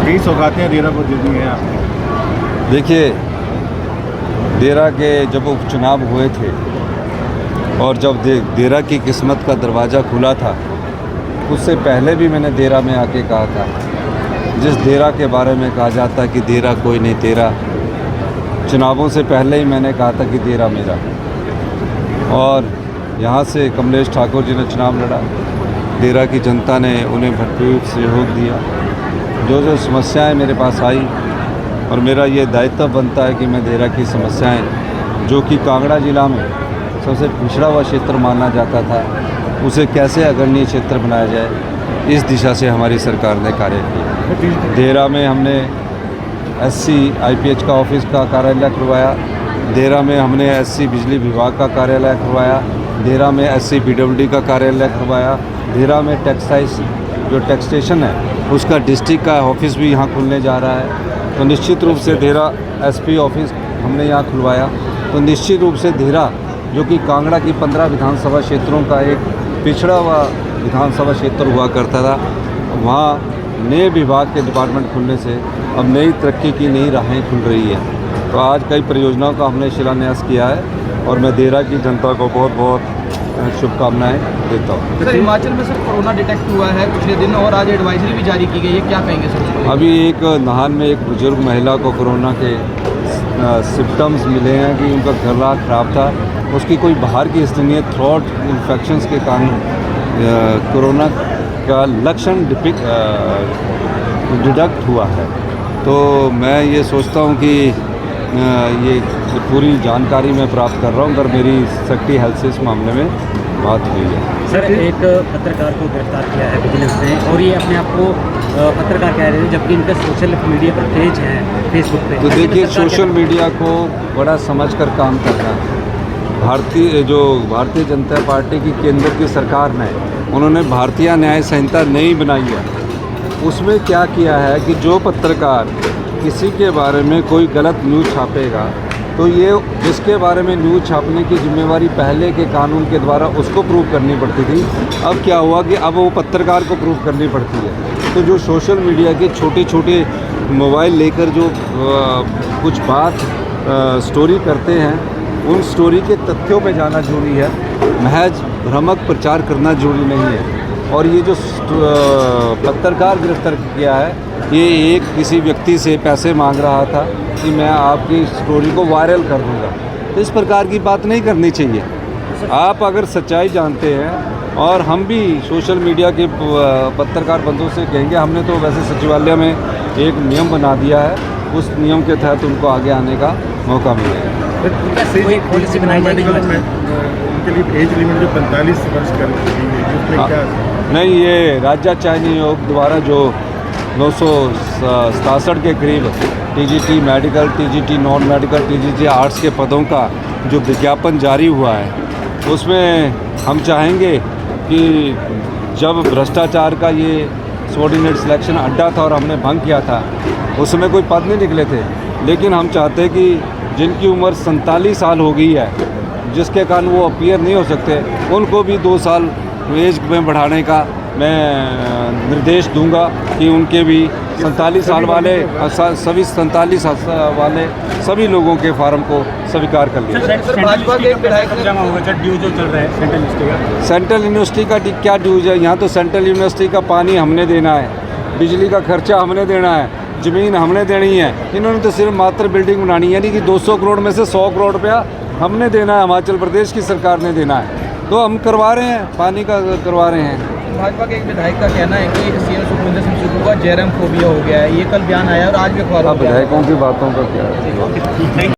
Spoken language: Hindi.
कई सौगातें देरा को दे दी हैं आपने। देखिए, देरा के जब उपचुनाव हुए थे और जब देरा की किस्मत का दरवाज़ा खुला था, उससे पहले भी मैंने देरा में आके कहा था, जिस देरा के बारे में कहा जाता कि देरा कोई नहीं तेरा, चुनावों से पहले ही मैंने कहा था कि देरा मेरा। और यहाँ से कमलेश ठाकुर जी ने चुनाव लड़ा, देरा की जनता ने उन्हें भरपूर सहयोग दिया। जो जो समस्याएं मेरे पास आई और मेरा ये दायित्व बनता है कि मैं देरा की समस्याएं, जो कि कांगड़ा जिला में सबसे पिछड़ा हुआ क्षेत्र माना जाता था, उसे कैसे अग्रणी क्षेत्र बनाया जाए, इस दिशा से हमारी सरकार ने कार्य किया। देरा में हमने SC IPH का ऑफिस का कार्यालय खुलवाया, देरा में हमने SC बिजली विभाग का कार्यालय खुलवाया, देरा में SC PWD का कार्यालय खुलवाया, देरा में टेक्सटाइल्स जो टैक्सेशन है उसका डिस्ट्रिक्ट का ऑफिस भी यहाँ खुलने जा रहा है। तो निश्चित रूप से देरा SP ऑफिस हमने यहाँ खुलवाया। तो निश्चित रूप से देरा, जो कि कांगड़ा की 15 विधानसभा क्षेत्रों का एक पिछड़ा हुआ विधानसभा क्षेत्र हुआ करता था, वहाँ नए विभाग के डिपार्टमेंट खुलने से अब नई तरक्की की नई राहें खुल रही है। तो आज कई परियोजनाओं का हमने शिलान्यास किया है और मैं देरा की जनता को बहुत बहुत शुभकामनाएं देता हूँ। सर, हिमाचल में सर कोरोना डिटेक्ट हुआ है पिछले दिन और आज एडवाइजरी भी जारी की गई है, क्या कहेंगे सर? अभी एक नाहन में एक बुजुर्ग महिला को कोरोना के सिम्टम्स मिले हैं कि उनका गला खराब था, उसकी कोई बाहर की हिस्ट्री नहीं है, थ्रोट इन्फेक्शंस के कारण कोरोना का लक्षण डिडक्ट हुआ है। तो मैं ये सोचता हूँ कि ये पूरी जानकारी मैं प्राप्त कर रहा हूँ, अगर मेरी सेक्रेटरी हेल्थ से इस मामले में बात हुई है। सर, एक पत्रकार को गिरफ्तार किया है विजिलेंस ने और ये अपने आप को पत्रकार कह रहे थे, जबकि इनका सोशल मीडिया पर पेज है फेसबुक पे। तो देखिए, सोशल मीडिया को बड़ा समझकर काम करना है। भारतीय जनता पार्टी की केंद्र की सरकार ने, उन्होंने भारतीय न्याय संहिता नहीं बनाई है। उसमें क्या किया है कि जो पत्रकार किसी के बारे में कोई गलत न्यूज़ छापेगा, तो ये जिसके बारे में न्यूज़ छापने की जिम्मेवारी पहले के कानून के द्वारा उसको प्रूव करनी पड़ती थी। अब क्या हुआ कि अब वो पत्रकार को प्रूव करनी पड़ती है। तो जो सोशल मीडिया के छोटे छोटे मोबाइल लेकर जो कुछ बात स्टोरी करते हैं, उन स्टोरी के तथ्यों में जाना जरूरी है, महज भ्रामक प्रचार करना जरूरी नहीं है। और ये जो पत्रकार गिरफ्तार किया है, ये एक किसी व्यक्ति से पैसे मांग रहा था कि मैं आपकी स्टोरी को वायरल कर दूंगा। तो इस प्रकार की बात नहीं करनी चाहिए। आप अगर सच्चाई जानते हैं, और हम भी सोशल मीडिया के पत्रकार बंधुओं से कहेंगे, हमने तो वैसे सचिवालय में एक नियम बना दिया है, उस नियम के तहत उनको आगे आने का मौका मिलेगा। पॉलिसी बनाई जाएगी उनके लिए एज लिमिट जो 45 वर्ष कर दी गई, उसमें क्या? नहीं, ये राज्य चयन आयोग द्वारा जो 967 के करीब TGT medical, TGT non medical, TGT arts के पदों का जो विज्ञापन जारी हुआ है, उसमें हम चाहेंगे कि जब भ्रष्टाचार का ये सबऑर्डिनेट सिलेक्शन अड्डा था और हमने भंग किया था, उसमें कोई पद नहीं निकले थे। लेकिन हम चाहते हैं कि जिनकी उम्र 47 साल हो गई है, जिसके कारण वो अपीयर नहीं हो सकते, उनको भी 2 साल एज में बढ़ाने का मैं निर्देश दूंगा कि उनके भी 47 साल वाले सभी 47 वाले सभी लोगों के फार्म को स्वीकार कर लिया। भाजपा के जमा होगा ड्यूज जो चल रहा है सेंट्रल यूनिवर्सिटी का, सेंट्रल यूनिवर्सिटी का क्या ड्यूज है? यहाँ तो सेंट्रल यूनिवर्सिटी का पानी हमने देना है, बिजली का खर्चा हमने देना है, ज़मीन हमने देनी है। इन्होंने तो सिर्फ मात्र बिल्डिंग बनानी है, यानी कि 200 करोड़ में से 100 करोड़ रुपया हमने देना है, हिमाचल प्रदेश की सरकार ने देना है। तो हम करवा रहे हैं, पानी का करवा रहे हैं। भाजपा के एक विधायक का कहना है कि CM सुखविंदर सिंह सुक्खू का जयराम फोबिया हो गया है, ये कल बयान आया और आज भी अखबारों में। विधायकों की बातों का क्या है?